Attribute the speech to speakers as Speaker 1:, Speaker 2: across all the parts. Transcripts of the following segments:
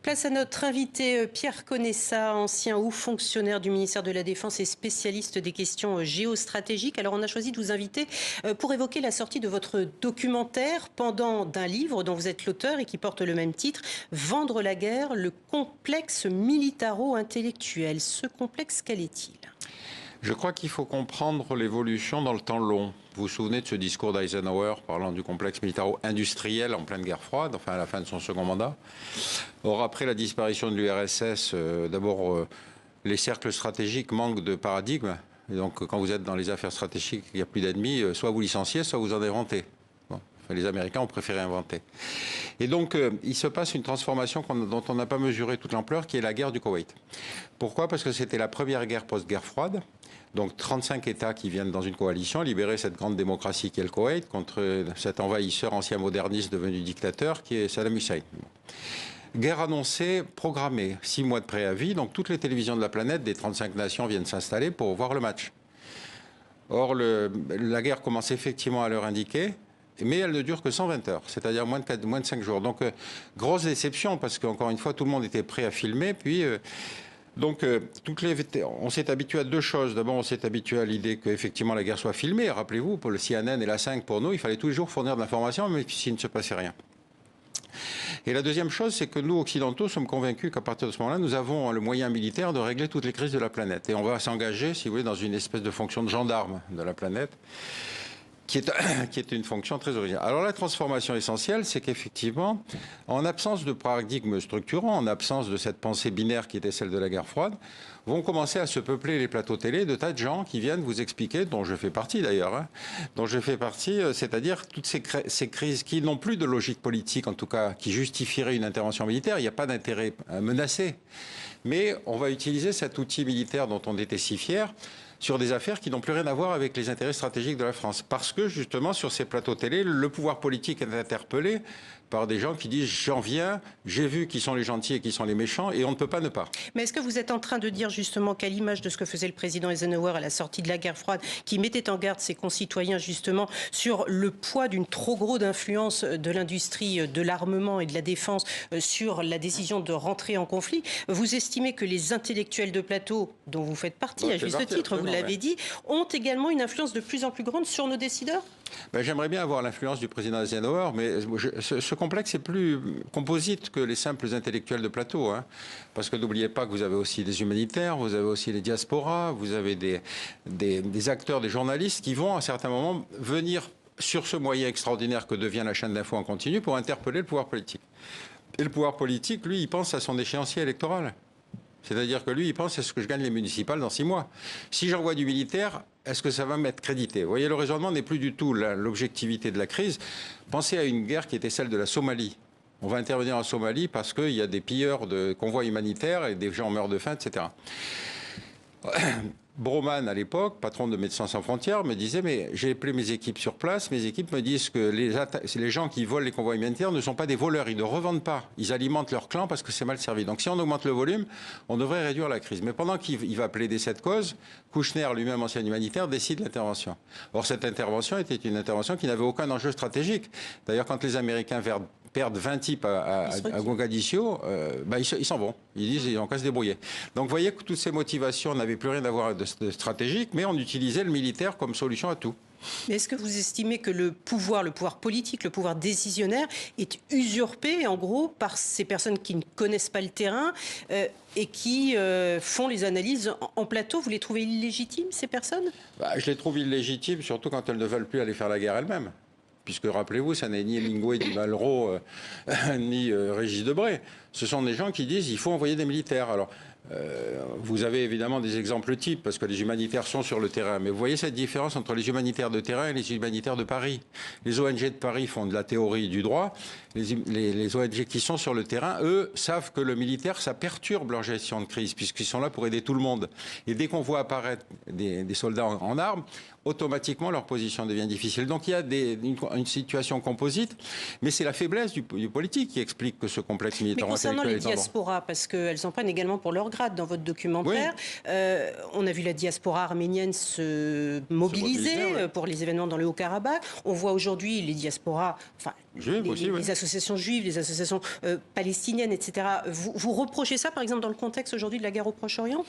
Speaker 1: Place à notre invité Pierre Conessa, ancien haut fonctionnaire du ministère de la Défense et spécialiste des questions géostratégiques. Alors on a choisi de vous inviter pour évoquer la sortie de votre documentaire pendant d'un livre dont vous êtes l'auteur et qui porte le même titre, Vendre la guerre, le complexe militaro-intellectuel. Ce complexe, quel est-il ?
Speaker 2: Je crois qu'il faut comprendre l'évolution dans le temps long. Vous vous souvenez de ce discours d'Eisenhower parlant du complexe militaro-industriel en pleine guerre froide, enfin à la fin de son second mandat. Or, après la disparition de l'URSS, d'abord, les cercles stratégiques manquent de paradigme. Et donc, quand vous êtes dans les affaires stratégiques, il n'y a plus d'ennemis, soit vous licenciez, soit vous en inventez. Bon. Enfin, les Américains ont préféré inventer. Et donc, il se passe une transformation dont on n'a pas mesuré toute l'ampleur, qui est la guerre du Koweït. Pourquoi ? Parce que c'était la première guerre post-guerre froide. Donc 35 États qui viennent dans une coalition libérer cette grande démocratie qui est le Koweït contre cet envahisseur ancien moderniste devenu dictateur qui est Saddam Hussein. Guerre annoncée, programmée, 6 mois de préavis. Donc toutes les télévisions de la planète des 35 nations viennent s'installer pour voir le match. Or, la guerre commence effectivement à l'heure indiquée, mais elle ne dure que 120 heures, c'est-à-dire moins de 5 jours. Donc, grosse déception, parce qu'encore une fois, tout le monde était prêt à filmer. Puis, on s'est habitué à deux choses. D'abord, on s'est habitué à l'idée qu'effectivement la guerre soit filmée. Rappelez-vous, pour le CNN et la 5, pour nous, il fallait tous les jours fournir de l'information, mais s'il ne se passait rien. Et la deuxième chose, c'est que nous, Occidentaux, sommes convaincus qu'à partir de ce moment-là, nous avons le moyen militaire de régler toutes les crises de la planète. Et on va s'engager, si vous voulez, dans une espèce de fonction de gendarme de la planète, qui est une fonction très originale. Alors la transformation essentielle, c'est qu'effectivement, en absence de paradigme structurant, en absence de cette pensée binaire qui était celle de la guerre froide, vont commencer à se peupler les plateaux télé de tas de gens qui viennent vous expliquer, dont je fais partie d'ailleurs, c'est-à-dire toutes ces crises qui n'ont plus de logique politique, en tout cas, qui justifieraient une intervention militaire. Il n'y a pas d'intérêt menacé. Mais on va utiliser cet outil militaire dont on était si fier sur des affaires qui n'ont plus rien à voir avec les intérêts stratégiques de la France. Parce que, justement, sur ces plateaux télé, le pouvoir politique est interpellé par des gens qui disent « j'en viens, j'ai vu qui sont les gentils et qui sont les méchants, et on ne peut pas ne pas ».
Speaker 1: Mais est-ce que vous êtes en train de dire justement qu'à l'image de ce que faisait le président Eisenhower à la sortie de la guerre froide, qui mettait en garde ses concitoyens justement sur le poids d'une trop grosse influence de l'industrie de l'armement et de la défense sur la décision de rentrer en conflit, vous estimez que les intellectuels de plateau, dont vous faites partie, à juste titre, vous l'avez dit, ont également une influence de plus en plus grande sur nos décideurs ?
Speaker 2: J'aimerais bien avoir l'influence du président Eisenhower, mais ce complexe est plus composite que les simples intellectuels de plateau. Parce que n'oubliez pas que vous avez aussi des humanitaires, vous avez aussi les diasporas, vous avez des acteurs, des journalistes qui vont à certains moments venir sur ce moyen extraordinaire que devient la chaîne d'info en continu pour interpeller le pouvoir politique. Et le pouvoir politique, lui, il pense à son échéancier électoral. C'est-à-dire que lui, il pense, est-ce que je gagne les municipales dans 6 mois ? Si j'envoie du militaire, est-ce que ça va m'être crédité ? Vous voyez, le raisonnement n'est plus du tout l'objectivité de la crise. Pensez à une guerre qui était celle de la Somalie. On va intervenir en Somalie parce qu'il y a des pilleurs de convois humanitaires et des gens meurent de faim, etc. Broman, à l'époque, patron de Médecins sans frontières, me disait « mais j'ai appelé mes équipes sur place, mes équipes me disent que les gens qui volent les convois humanitaires ne sont pas des voleurs, ils ne revendent pas, ils alimentent leur clan parce que c'est mal servi. Donc si on augmente le volume, on devrait réduire la crise. » Mais pendant qu'il va plaider cette cause, Kouchner, lui-même ancien humanitaire, décide l'intervention. Or, cette intervention était une intervention qui n'avait aucun enjeu stratégique. D'ailleurs, quand les Américains perdent 20 types à Mogadiscio, ils s'en vont. Ils disent ils n'ont qu'à se débrouiller. Donc vous voyez que toutes ces motivations n'avaient plus rien à voir de stratégique, mais on utilisait le militaire comme solution à tout.
Speaker 1: Mais est-ce que vous estimez que le pouvoir politique, le pouvoir décisionnaire est usurpé en gros par ces personnes qui ne connaissent pas le terrain et qui font les analyses en plateau? Vous les trouvez illégitimes, ces personnes ?
Speaker 2: Je les trouve illégitimes, surtout quand elles ne veulent plus aller faire la guerre elles-mêmes. Puisque, rappelez-vous, ça n'est ni Hemingway, ni Malraux, ni Régis Debray. Ce sont des gens qui disent qu'il faut envoyer des militaires. Alors, vous avez évidemment des exemples types, parce que les humanitaires sont sur le terrain. Mais vous voyez cette différence entre les humanitaires de terrain et les humanitaires de Paris. Les ONG de Paris font de la théorie du droit. Les ONG qui sont sur le terrain, eux, savent que le militaire, ça perturbe leur gestion de crise, puisqu'ils sont là pour aider tout le monde. Et dès qu'on voit apparaître des soldats en armes, automatiquement, leur position devient difficile. Donc, il y a une situation composite, mais c'est la faiblesse du politique qui explique que ce complexe militaire
Speaker 1: concernant les diasporas, parce qu'elles en prennent également pour leur grade dans votre documentaire, oui. On a vu la diaspora arménienne se mobiliser pour les événements dans le Haut-Karabakh. On voit aujourd'hui les diasporas, enfin les associations juives, les associations palestiniennes, etc. Vous reprochez ça, par exemple, dans le contexte aujourd'hui de la guerre au Proche-Orient?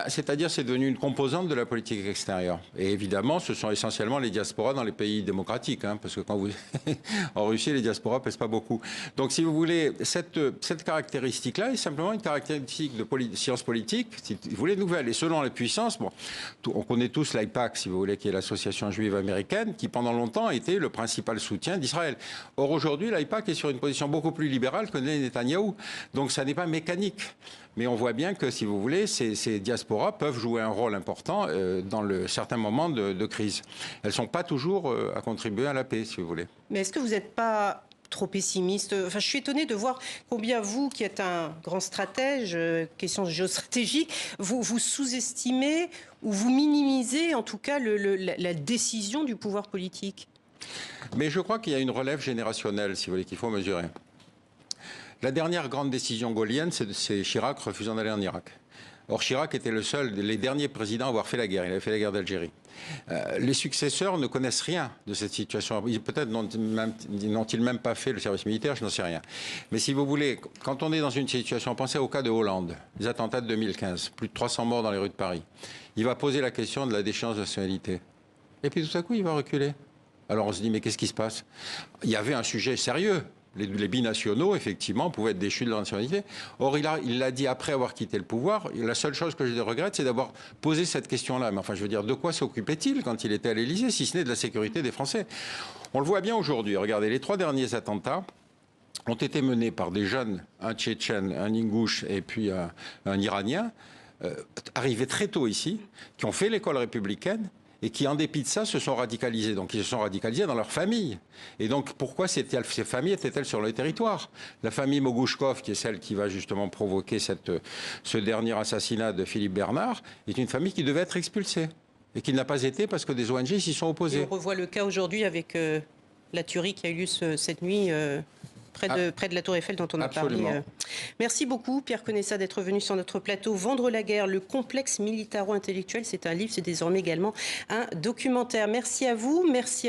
Speaker 2: C'est-à-dire c'est devenu une composante de la politique extérieure. Et évidemment, ce sont essentiellement les diasporas dans les pays démocratiques, hein, parce que quand vous... en Russie, les diasporas ne pèsent pas beaucoup. Donc, si vous voulez, cette caractéristique-là est simplement une caractéristique de science politique, si vous voulez, nouvelle. Et selon les puissances, on connaît tous l'AIPAC, si vous voulez, qui est l'association juive américaine, qui pendant longtemps a été le principal soutien d'Israël. Or, aujourd'hui, l'AIPAC est sur une position beaucoup plus libérale que Netanyahou. Donc, ça n'est pas mécanique. Mais on voit bien que, si vous voulez, ces diasporas peuvent jouer un rôle important dans certains moments de crise. Elles ne sont pas toujours à contribuer à la paix, si vous voulez.
Speaker 1: Mais est-ce que vous n'êtes pas trop pessimiste? Enfin, je suis étonnée de voir combien vous, qui êtes un grand stratège, question géostratégique, vous sous-estimez ou vous minimisez, en tout cas, la décision du pouvoir politique.
Speaker 2: Mais je crois qu'il y a une relève générationnelle, si vous voulez, qu'il faut mesurer. La dernière grande décision gaullienne, c'est Chirac refusant d'aller en Irak. Or, Chirac était les derniers présidents à avoir fait la guerre. Il avait fait la guerre d'Algérie. Les successeurs ne connaissent rien de cette situation. Peut-être n'ont-ils même pas fait le service militaire, je n'en sais rien. Mais si vous voulez, quand on est dans une situation, pensez au cas de Hollande, les attentats de 2015, plus de 300 morts dans les rues de Paris. Il va poser la question de la déchéance de nationalité. Et puis tout à coup, il va reculer. Alors on se dit, mais qu'est-ce qui se passe? Il y avait un sujet sérieux. Les binationaux, effectivement, pouvaient être déchus de leur nationalité. Or, il l'a dit après avoir quitté le pouvoir. La seule chose que je regrette, c'est d'avoir posé cette question-là. Mais enfin, je veux dire, de quoi s'occupait-il quand il était à l'Élysée, si ce n'est de la sécurité des Français? On le voit bien aujourd'hui. Regardez, les 3 derniers attentats ont été menés par des jeunes, un Tchétchène, un Ingouche et puis un Iranien, arrivés très tôt ici, qui ont fait l'école républicaine, et qui, en dépit de ça, se sont radicalisés. Donc, ils se sont radicalisés dans leur famille. Et donc, pourquoi ces familles étaient-elles sur le territoire? La famille Mogouchkov, qui est celle qui va justement provoquer ce dernier assassinat de Philippe Bernard, est une famille qui devait être expulsée. Et qui n'a pas été parce que des ONG s'y sont opposées.
Speaker 1: Et on revoit le cas aujourd'hui avec la tuerie qui a eu lieu cette nuit près de la Tour Eiffel dont on a parlé. Merci beaucoup, Pierre Conessa, d'être venu sur notre plateau. Vendre la guerre, le complexe militaro-intellectuel, c'est un livre, c'est désormais également un documentaire. Merci à vous, merci à